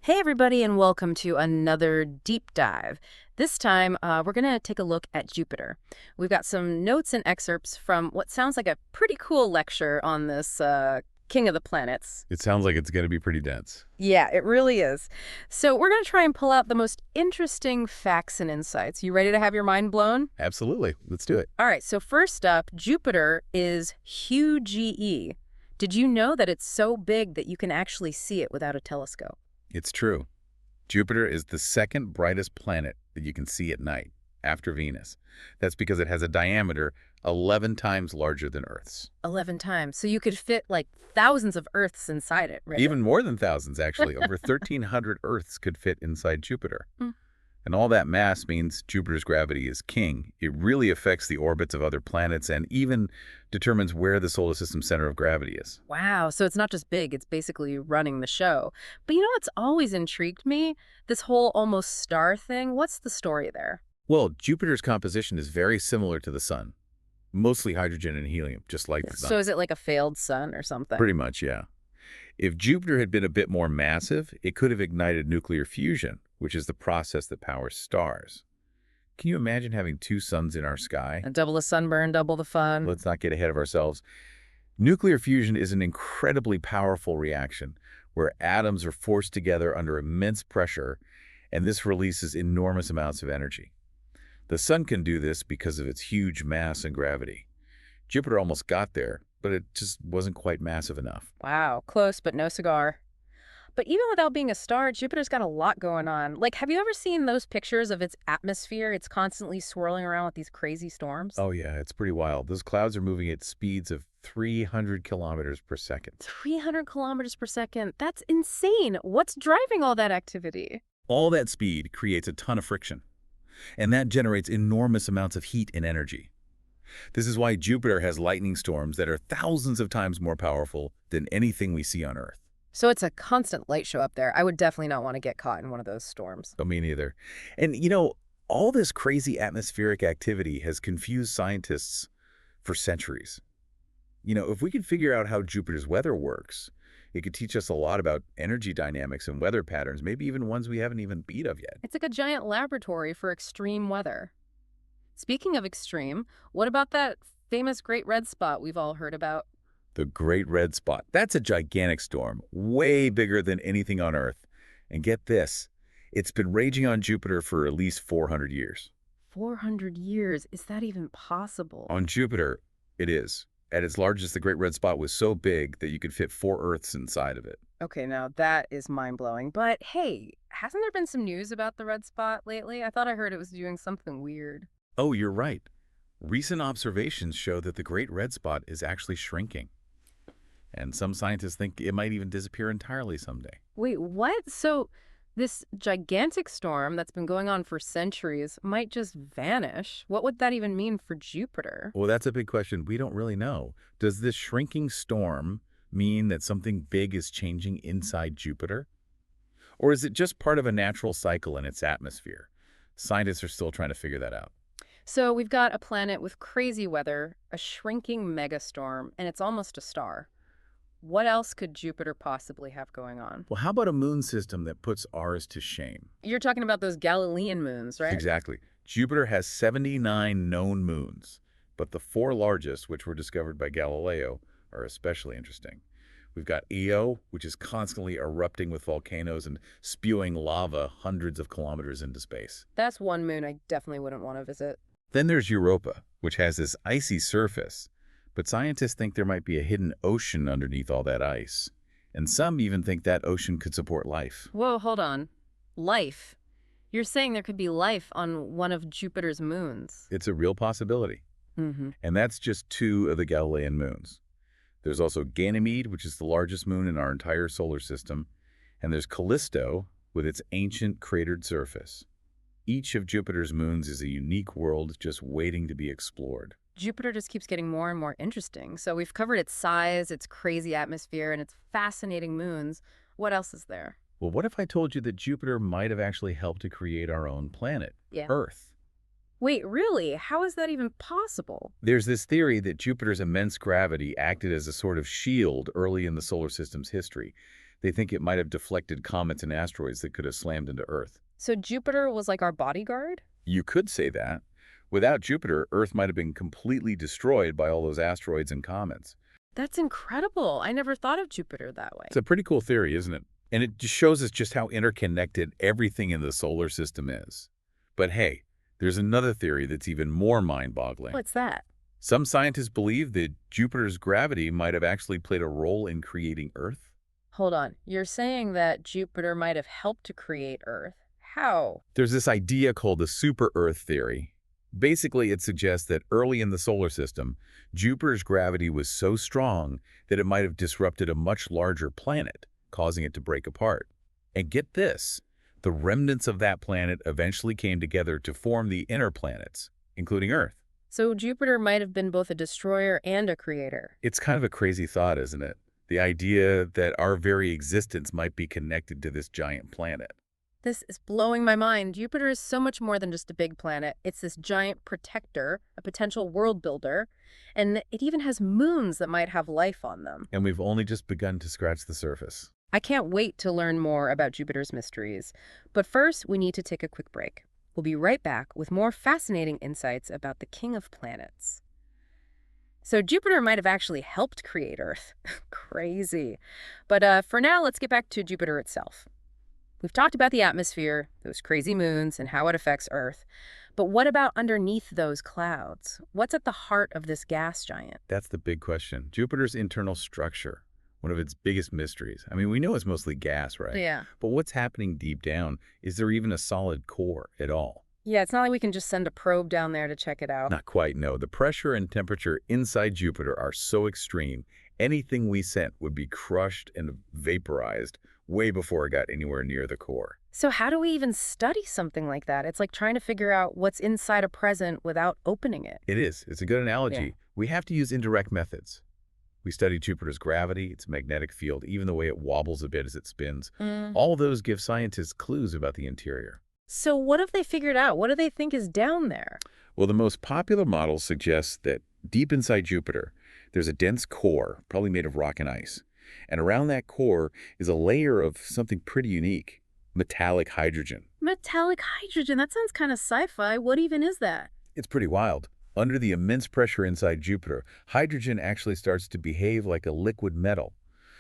Hey, everybody, and welcome to another deep dive. This time, we're going to take a look at Jupiter. We've got some notes and excerpts from what sounds like a pretty cool lecture on this king of the planets. It sounds like it's going to be pretty dense. Yeah, it really is. So we're going to try and pull out the most interesting facts and insights. You ready to have your mind blown? Absolutely. Let's do it. All right, so first up, Jupiter is huge. Did you know that it's so big that you can actually see it without a telescope? It's true. Jupiter is the second brightest planet that you can see at night, after Venus. That's because it has a diameter 11 times larger than Earth's. 11 times. So you could fit like thousands of Earths inside it, right? Even more than thousands, actually. Over 1,300 Earths could fit inside Jupiter. Mm. And all that mass means Jupiter's gravity is king. It really affects the orbits of other planets and even determines where the solar system's center of gravity is. Wow. So it's not just big, it's basically running the show. But you know what's always intrigued me? This whole almost star thing. What's the story there? Well, Jupiter's composition is very similar to the Sun. Mostly hydrogen and helium, just like the Sun. So is it like a failed sun or something? Pretty much, yeah. If Jupiter had been a bit more massive, it could have ignited nuclear fusion, which is the process that powers stars. Can you imagine having two suns in our sky? And double the sunburn, double the fun. Let's not get ahead of ourselves. Nuclear fusion is an incredibly powerful reaction where atoms are forced together under immense pressure, and this releases enormous amounts of energy. The sun can do this because of its huge mass and gravity. Jupiter almost got there, but it just wasn't quite massive enough. Wow, close, but no cigar. But even without being a star, Jupiter's got a lot going on. Like, have you ever seen those pictures of its atmosphere? It's constantly swirling around with these crazy storms. Oh yeah, it's pretty wild. Those clouds are moving at speeds of 300 kilometers per second. 300 kilometers per second. That's insane. What's driving all that activity? All that speed creates a ton of friction, and that generates enormous amounts of heat and energy. This is why Jupiter has lightning storms that are thousands of times more powerful than anything we see on Earth. So it's a constant light show up there. I would definitely not want to get caught in one of those storms. Oh, me neither. And all this crazy atmospheric activity has confused scientists for centuries. If we could figure out how Jupiter's weather works, it could teach us a lot about energy dynamics and weather patterns, maybe even ones we haven't even beat of yet. It's like a giant laboratory for extreme weather. Speaking of extreme, what about that famous Great Red Spot we've all heard about? The Great Red Spot. That's a gigantic storm, way bigger than anything on Earth. And get this, it's been raging on Jupiter for at least 400 years. 400 years? Is that even possible? On Jupiter, it is. At its largest, the Great Red Spot was so big that you could fit 4 Earths inside of it. Okay, now that is mind-blowing. But hey, hasn't there been some news about the red spot lately? I thought I heard it was doing something weird. Oh, you're right. Recent observations show that the Great Red Spot is actually shrinking. And some scientists think it might even disappear entirely someday. Wait, what? So this gigantic storm that's been going on for centuries might just vanish? What would that even mean for Jupiter? Well, that's a big question. We don't really know. Does this shrinking storm mean that something big is changing inside Jupiter? Or is it just part of a natural cycle in its atmosphere? Scientists are still trying to figure that out. So we've got a planet with crazy weather, a shrinking megastorm, and it's almost a star. What else could Jupiter possibly have going on? Well, how about a moon system that puts ours to shame? You're talking about those Galilean moons, right? Exactly. Jupiter has 79 known moons, but the 4 largest, which were discovered by Galileo, are especially interesting. We've got Io, which is constantly erupting with volcanoes and spewing lava hundreds of kilometers into space. That's one moon I definitely wouldn't want to visit. Then there's Europa, which has this icy surface, but scientists think there might be a hidden ocean underneath all that ice. And some even think that ocean could support life. Whoa, hold on. Life? You're saying there could be life on one of Jupiter's moons? It's a real possibility. Mm-hmm. And that's just 2 of the Galilean moons. There's also Ganymede, which is the largest moon in our entire solar system. And there's Callisto, with its ancient cratered surface. Each of Jupiter's moons is a unique world just waiting to be explored. Jupiter just keeps getting more and more interesting. So we've covered its size, its crazy atmosphere, and its fascinating moons. What else is there? Well, what if I told you that Jupiter might have actually helped to create our own planet, Earth? Wait, really? How is that even possible? There's this theory that Jupiter's immense gravity acted as a sort of shield early in the solar system's history. They think it might have deflected comets and asteroids that could have slammed into Earth. So Jupiter was like our bodyguard? You could say that. Without Jupiter, Earth might have been completely destroyed by all those asteroids and comets. That's incredible. I never thought of Jupiter that way. It's a pretty cool theory, isn't it? And it just shows us just how interconnected everything in the solar system is. But hey, there's another theory that's even more mind-boggling. What's that? Some scientists believe that Jupiter's gravity might have actually played a role in creating Earth. Hold on. You're saying that Jupiter might have helped to create Earth. How? There's this idea called the super-Earth theory. Basically, it suggests that early in the solar system, Jupiter's gravity was so strong that it might have disrupted a much larger planet, causing it to break apart. And get this, the remnants of that planet eventually came together to form the inner planets, including Earth. So Jupiter might have been both a destroyer and a creator. It's kind of a crazy thought, isn't it? The idea that our very existence might be connected to this giant planet. This is blowing my mind. Jupiter is so much more than just a big planet. It's this giant protector, a potential world builder, and it even has moons that might have life on them. And we've only just begun to scratch the surface. I can't wait to learn more about Jupiter's mysteries. But first, we need to take a quick break. We'll be right back with more fascinating insights about the king of planets. So Jupiter might have actually helped create Earth. Crazy. But for now, let's get back to Jupiter itself. We've talked about the atmosphere, those crazy moons, and how it affects Earth. But what about underneath those clouds? What's at the heart of this gas giant? That's the big question. Jupiter's internal structure, one of its biggest mysteries. I mean, we know it's mostly gas, right? Yeah. But what's happening deep down? Is there even a solid core at all? Yeah, it's not like we can just send a probe down there to check it out. Not quite, no. The pressure and temperature inside Jupiter are so extreme, anything we sent would be crushed and vaporized way before it got anywhere near the core. So how do we even study something like that? It's like trying to figure out what's inside a present without opening it. It is. It's a good analogy. Yeah. We have to use indirect methods. We study Jupiter's gravity, its magnetic field, even the way it wobbles a bit as it spins. All those give scientists clues about the interior. So what have they figured out? What do they think is down there? Well, the most popular model suggests that deep inside Jupiter, there's a dense core, probably made of rock and ice. And around that core is a layer of something pretty unique, metallic hydrogen. Metallic hydrogen, that sounds kind of sci-fi. What even is that? It's pretty wild. Under the immense pressure inside Jupiter, hydrogen actually starts to behave like a liquid metal.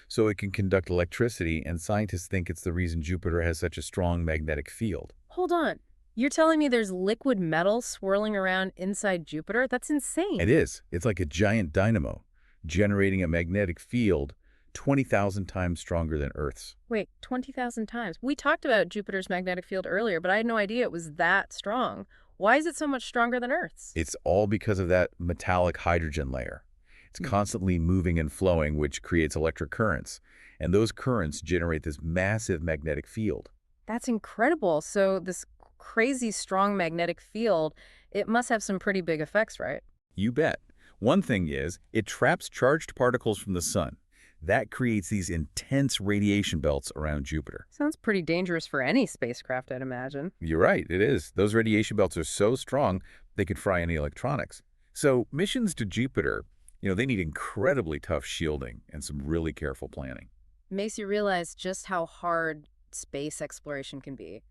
So it can conduct electricity, and scientists think it's the reason Jupiter has such a strong magnetic field. Hold on. You're telling me there's liquid metal swirling around inside Jupiter? That's insane. It is. It's like a giant dynamo, generating a magnetic field 20,000 times stronger than Earth's. Wait, 20,000 times. We talked about Jupiter's magnetic field earlier, but I had no idea it was that strong. Why is it so much stronger than Earth's? It's all because of that metallic hydrogen layer. It's constantly moving and flowing, which creates electric currents. And those currents generate this massive magnetic field. That's incredible. So this crazy strong magnetic field, it must have some pretty big effects, right? You bet. One thing is, it traps charged particles from the sun. That creates these intense radiation belts around Jupiter. Sounds pretty dangerous for any spacecraft, I'd imagine. You're right, it is. Those radiation belts are so strong, they could fry any electronics. So missions to Jupiter, they need incredibly tough shielding and some really careful planning. Makes you realize just how hard space exploration can be.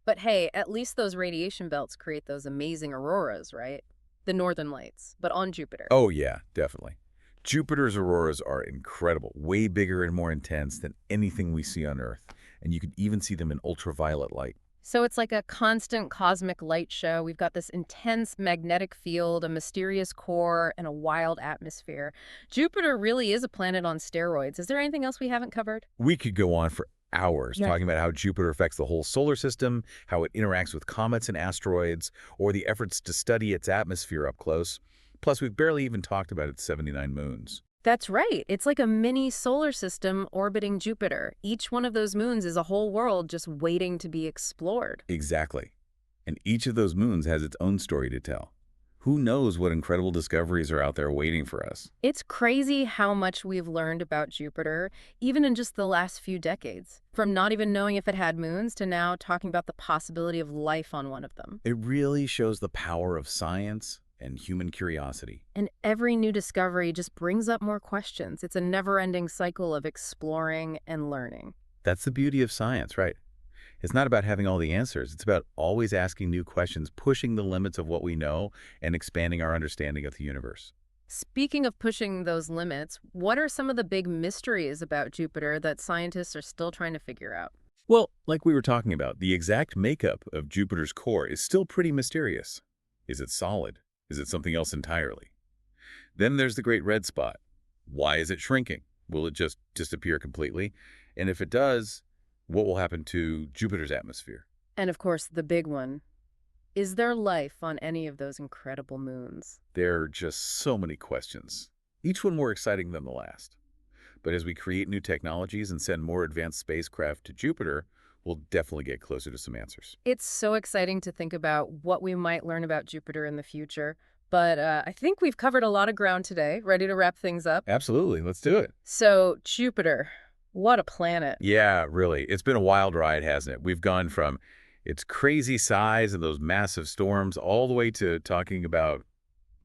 But hey, at least those radiation belts create those amazing auroras, right? The northern lights, but on Jupiter. Oh yeah, definitely. Jupiter's auroras are incredible, way bigger and more intense than anything we see on Earth. And you can even see them in ultraviolet light. So it's like a constant cosmic light show. We've got this intense magnetic field, a mysterious core, and a wild atmosphere. Jupiter really is a planet on steroids. Is there anything else we haven't covered? We could go on for hours talking about how Jupiter affects the whole solar system, how it interacts with comets and asteroids, or the efforts to study its atmosphere up close. Plus, we've barely even talked about its 79 moons. That's right. It's like a mini solar system orbiting Jupiter. Each one of those moons is a whole world just waiting to be explored. Exactly. And each of those moons has its own story to tell. Who knows what incredible discoveries are out there waiting for us? It's crazy how much we've learned about Jupiter, even in just the last few decades. From not even knowing if it had moons to now talking about the possibility of life on one of them. It really shows the power of science and human curiosity. And every new discovery just brings up more questions. It's a never-ending cycle of exploring and learning. That's the beauty of science, right? It's not about having all the answers. It's about always asking new questions, pushing the limits of what we know, and expanding our understanding of the universe. Speaking of pushing those limits, what are some of the big mysteries about Jupiter that scientists are still trying to figure out? Well, like we were talking about, the exact makeup of Jupiter's core is still pretty mysterious. Is it solid? Is it something else entirely? Then there's the great red spot. Why is it shrinking? Will it just disappear completely? And if it does, what will happen to Jupiter's atmosphere? And of course, the big one. Is there life on any of those incredible moons? There are just so many questions, each one more exciting than the last. But as we create new technologies and send more advanced spacecraft to Jupiter, we'll definitely get closer to some answers. It's so exciting to think about what we might learn about Jupiter in the future. But I think we've covered a lot of ground today. Ready to wrap things up? Absolutely, let's do it. So, Jupiter, what a planet. Yeah, really. It's been a wild ride, hasn't it? We've gone from its crazy size and those massive storms all the way to talking about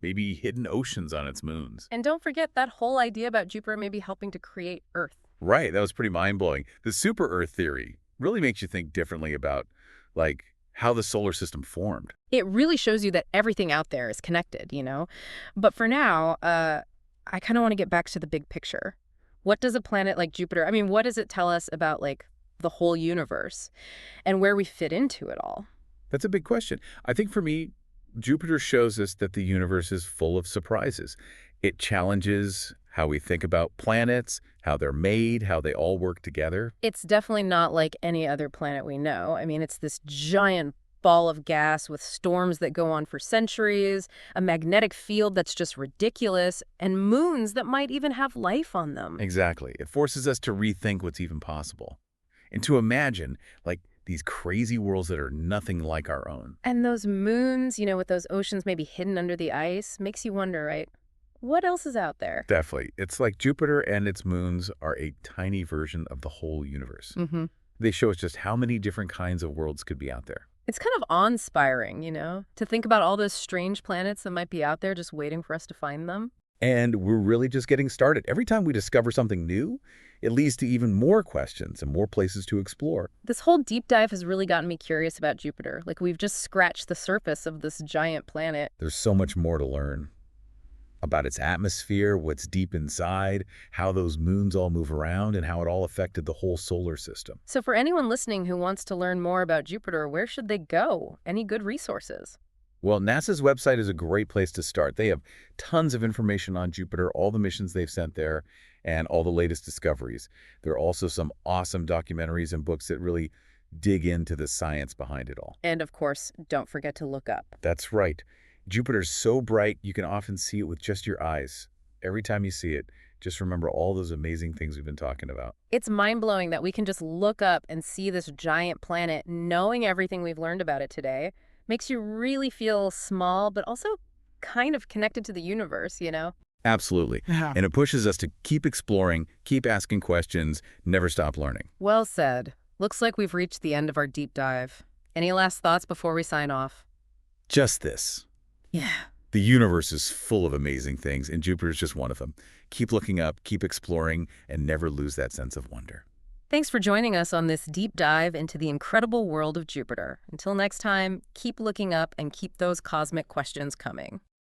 maybe hidden oceans on its moons. And don't forget that whole idea about Jupiter maybe helping to create Earth. Right, that was pretty mind-blowing. The super Earth theory really makes you think differently about, like, how the solar system formed. It really shows you that everything out there is connected, you know? But for now, I kind of want to get back to the big picture. What does a planet like Jupiter, I mean, what does it tell us about, like, the whole universe and where we fit into it all? That's a big question. I think for me, Jupiter shows us that the universe is full of surprises. It challenges how we think about planets, how they're made, how they all work together. It's definitely not like any other planet we know. I mean, it's this giant ball of gas with storms that go on for centuries, a magnetic field that's just ridiculous, and moons that might even have life on them. Exactly. It forces us to rethink what's even possible and to imagine, like, these crazy worlds that are nothing like our own. And those moons, with those oceans maybe hidden under the ice, makes you wonder, right? What else is out there? Definitely. It's like Jupiter and its moons are a tiny version of the whole universe. Mm-hmm. They show us just how many different kinds of worlds could be out there. It's kind of awe-inspiring, to think about all those strange planets that might be out there just waiting for us to find them. And we're really just getting started. Every time we discover something new, it leads to even more questions and more places to explore. This whole deep dive has really gotten me curious about Jupiter. Like, we've just scratched the surface of this giant planet. There's so much more to learn about its atmosphere, what's deep inside, how those moons all move around, and how it all affected the whole solar system. So for anyone listening who wants to learn more about Jupiter, where should they go? Any good resources? Well, NASA's website is a great place to start. They have tons of information on Jupiter, all the missions they've sent there, and all the latest discoveries. There are also some awesome documentaries and books that really dig into the science behind it all. And of course, don't forget to look up. That's right. Jupiter's so bright, you can often see it with just your eyes. Every time you see it, just remember all those amazing things we've been talking about. It's mind-blowing that we can just look up and see this giant planet, knowing everything we've learned about it today. Makes you really feel small, but also kind of connected to the universe. Absolutely. Yeah. And it pushes us to keep exploring, keep asking questions, never stop learning. Well said. Looks like we've reached the end of our deep dive. Any last thoughts before we sign off? Just this. Yeah. The universe is full of amazing things, and Jupiter's just one of them. Keep looking up, keep exploring, and never lose that sense of wonder. Thanks for joining us on this deep dive into the incredible world of Jupiter. Until next time, keep looking up and keep those cosmic questions coming.